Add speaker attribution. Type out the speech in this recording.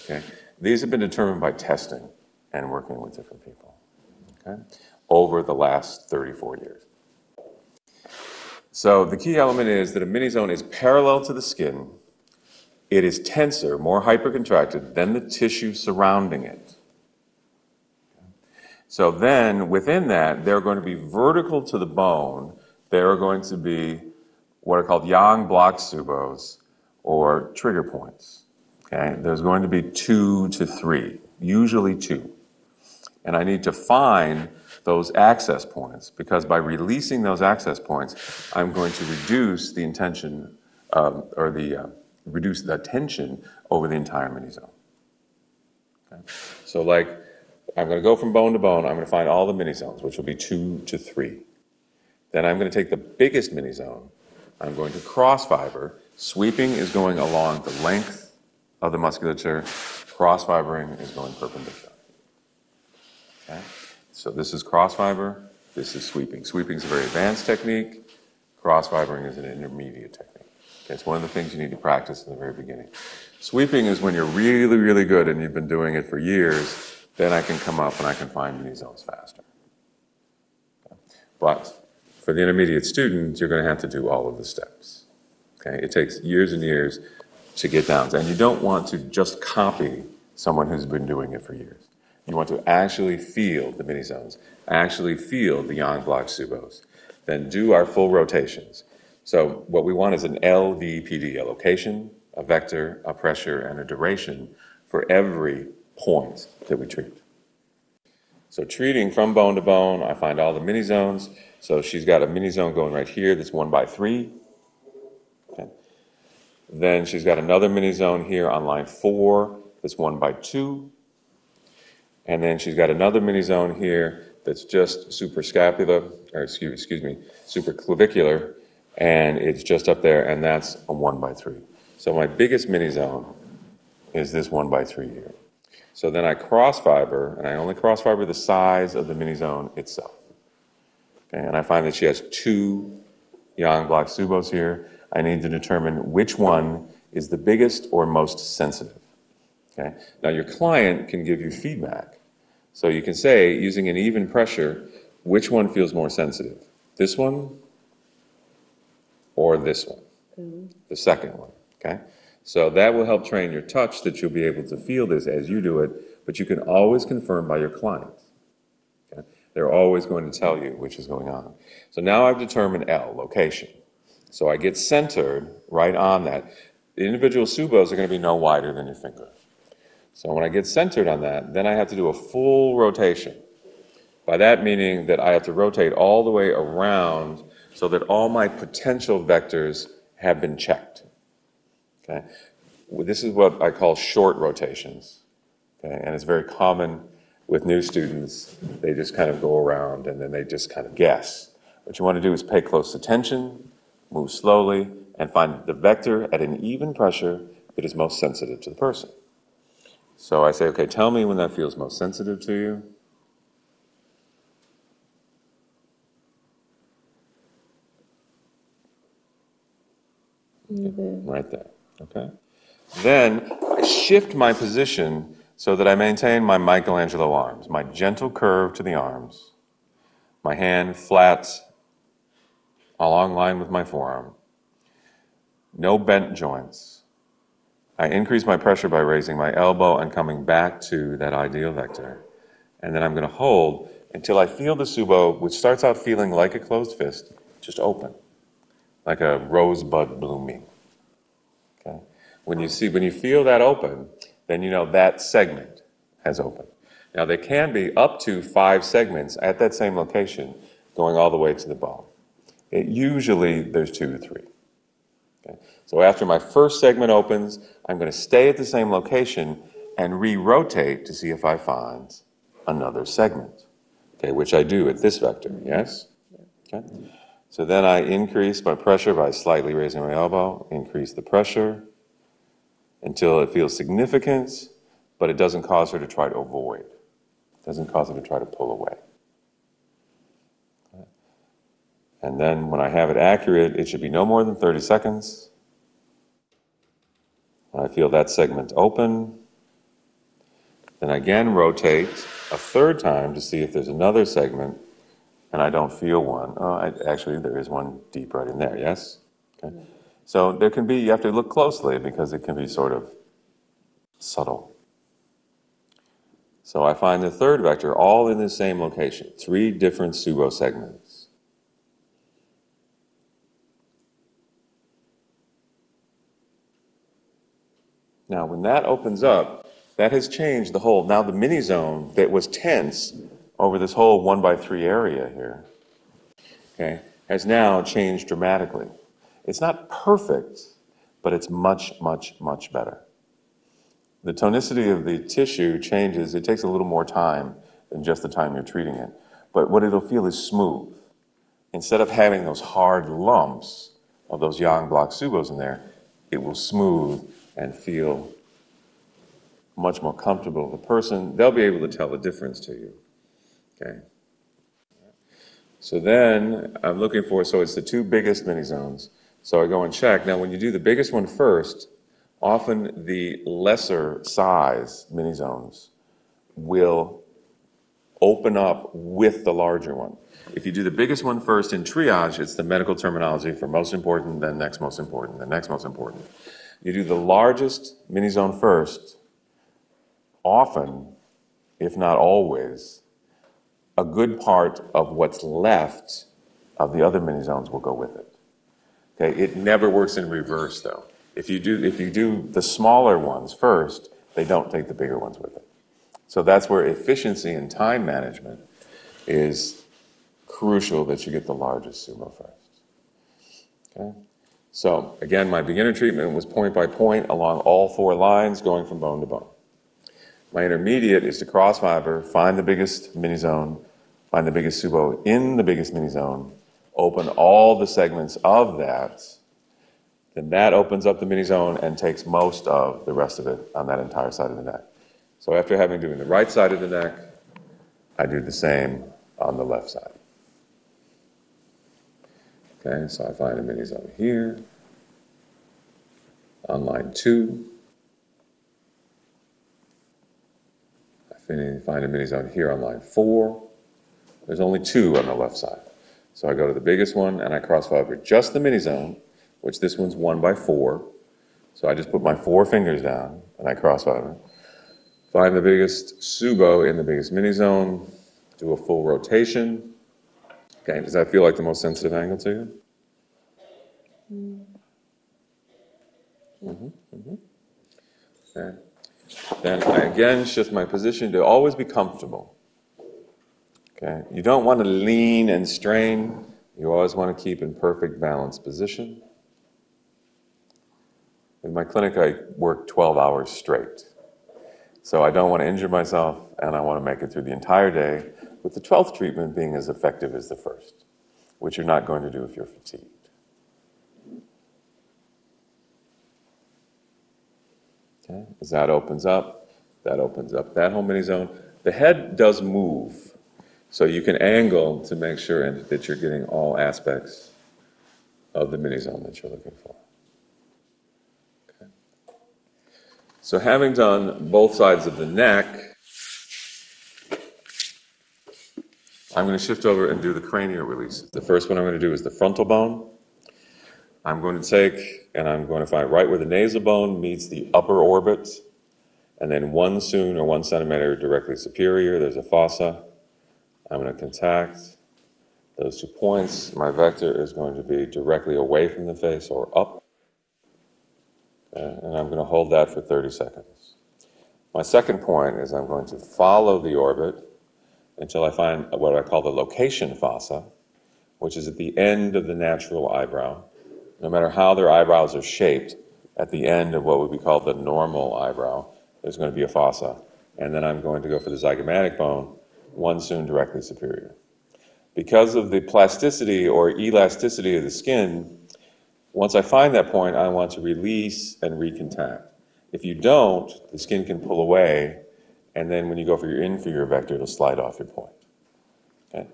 Speaker 1: Okay? These have been determined by testing and working with different people, okay, over the last 34 years. So the key element is that a mini zone is parallel to the skin. It is tenser, more hypercontracted than the tissue surrounding it. So then, within that, they're going to be vertical to the bone. There are going to be what are called yang block subos, or trigger points. Okay? There's going to be 2 to 3, usually 2. And I need to find those access points, because by releasing those access points, I'm going to reduce the intention, reduce the tension over the entire mini zone. Okay? So like, I'm going to go from bone to bone, I'm going to find all the mini zones, which will be 2 to 3. Then I'm going to take the biggest mini zone, I'm going to cross fiber. Sweeping is going along the length of the musculature, cross fibering is going perpendicular. Okay? So this is cross fiber, this is sweeping. Sweeping is a very advanced technique, cross fibering is an intermediate technique. Okay? It's one of the things you need to practice in the very beginning. Sweeping is when you're really, really good and you've been doing it for years, then I can come up and I can find mini zones faster. Okay? But for the intermediate student, you're going to have to do all of the steps. Okay? It takes years and years to get down. And you don't want to just copy someone who's been doing it for years. You want to actually feel the mini zones, actually feel the yang block subos, then do our full rotations. So what we want is an LVPD, a location, a vector, a pressure, and a duration for every point that we treat. So treating from bone to bone, I find all the mini zones. So she's got a mini zone going right here that's 1 by 3. Okay. Then she's got another mini zone here on line 4 that's 1 by 2. And then she's got another mini zone here that's just supraclavicular, and it's just up there, and that's a 1 by 3. So my biggest mini zone is this 1 by 3 here. So then I cross fiber, and I only cross fiber the size of the mini zone itself. Okay, and I find that she has 2 yang block subos here. I need to determine which one is the biggest or most sensitive. Okay? Now your client can give you feedback. So you can say, using an even pressure, which one feels more sensitive? This one or this one? Mm-hmm. The second one. Okay? So that will help train your touch, that you'll be able to feel this as you do it, but you can always confirm by your client. Okay? They're always going to tell you which is going on. So now I've determined L, location. So I get centered right on that. The individual subos are going to be no wider than your finger. So when I get centered on that, then I have to do a full rotation. By that meaning that I have to rotate all the way around so that all my potential vectors have been checked. Okay? This is what I call short rotations. Okay? And it's very common with new students. They just kind of go around and then they just kind of guess. What you want to do is pay close attention, move slowly, and find the vector at an even pressure that is most sensitive to the person. So I say, okay, tell me when that feels most sensitive to you. Right there, okay? Then I shift my position so that I maintain my Michelangelo arms, my gentle curve to the arms, my hand flat along line with my forearm, no bent joints. I increase my pressure by raising my elbow and coming back to that ideal vector. And then I'm going to hold until I feel the subo, which starts out feeling like a closed fist, just open, like a rosebud blooming. Okay? When you feel that open, then you know that segment has opened. Now there can be up to 5 segments at that same location going all the way to the bone. Usually there's 2 to 3. Okay? So after my first segment opens, I'm going to stay at the same location and re-rotate to see if I find another segment, okay, which I do at this vector, yes? Okay. So then I increase my pressure by slightly raising my elbow, increase the pressure until it feels significant, but it doesn't cause her to try to avoid. It doesn't cause her to try to pull away. Okay. And then when I have it accurate, it should be no more than 30 seconds. When I feel that segment open, Then I again rotate a third time to see if there's another segment, and I don't feel one. Actually, there is one deep right in there, yes? Okay. So there can be, you have to look closely because it can be sort of subtle. So I find the third vector all in the same location, 3 different Subo segments. Now, when that opens up, that has changed the whole. Now the mini zone that was tense over this whole 1x3 area here, okay, has now changed dramatically. It's not perfect, but it's much, much, much better. The tonicity of the tissue changes. It takes a little more time than just the time you're treating it. But what it'll feel is smooth. Instead of having those hard lumps of those yang block subos in there, it will smooth and feel much more comfortable. The person, they'll be able to tell the difference to you. Okay. So then I'm looking for, so it's the 2 biggest mini zones. So I go and check. Now when you do the biggest one first, often the lesser size mini zones will open up with the larger one. If you do the biggest one first in triage, it's the medical terminology for most important, then next most important, then next most important. You do the largest mini zone first, often, if not always, a good part of what's left of the other mini zones will go with it. Okay, it never works in reverse though. If you do the smaller ones first, they don't take the bigger ones with it. So that's where efficiency and time management is crucial, that you get the largest sumo first. Okay? So again, my beginner treatment was point by point along all 4 lines going from bone to bone. My intermediate is to cross fiber, find the biggest mini zone, find the biggest subo in the biggest mini zone, open all the segments of that, then that opens up the mini zone and takes most of the rest of it on that entire side of the neck. So after having doing the right side of the neck, I do the same on the left side. Okay, so I find a mini zone here, on line 2. I find a mini zone here on line 4. There's only 2 on the left side. So I go to the biggest one and I cross fiber just the mini zone, which this one's 1x4. So I just put my 4 fingers down and I cross fiber. Find the biggest subo in the biggest mini zone, do a full rotation. Okay, does that feel like the most sensitive angle to you? Okay. Then I again shift my position to always be comfortable. Okay, you don't want to lean and strain. You always want to keep in perfect balanced position. In my clinic, I work 12 hours straight. So I don't want to injure myself, and I want to make it through the entire day, with the 12th treatment being as effective as the first, which you're not going to do if you're fatigued. Okay, as that opens up that whole mini zone. The head does move, so you can angle to make sure that you're getting all aspects of the mini zone that you're looking for. Okay. So having done both sides of the neck, I'm going to shift over and do the cranial release. The first one I'm going to do is the frontal bone. I'm going to take and I'm going to find right where the nasal bone meets the upper orbit, and then 1 cun or 1 centimeter directly superior, there's a fossa. I'm going to contact those 2 points. My vector is going to be directly away from the face or up. Okay, and I'm going to hold that for 30 seconds. My second point is I'm going to follow the orbit until I find what I call the location fossa, which is at the end of the natural eyebrow. No matter how their eyebrows are shaped, at the end of what would be called the normal eyebrow, there's going to be a fossa. And then I'm going to go for the zygomatic bone, 1 cun directly superior. Because of the plasticity or elasticity of the skin, once I find that point, I want to release and recontact. If you don't, the skin can pull away, and then when you go for your inferior vector, it'll slide off your point. Okay?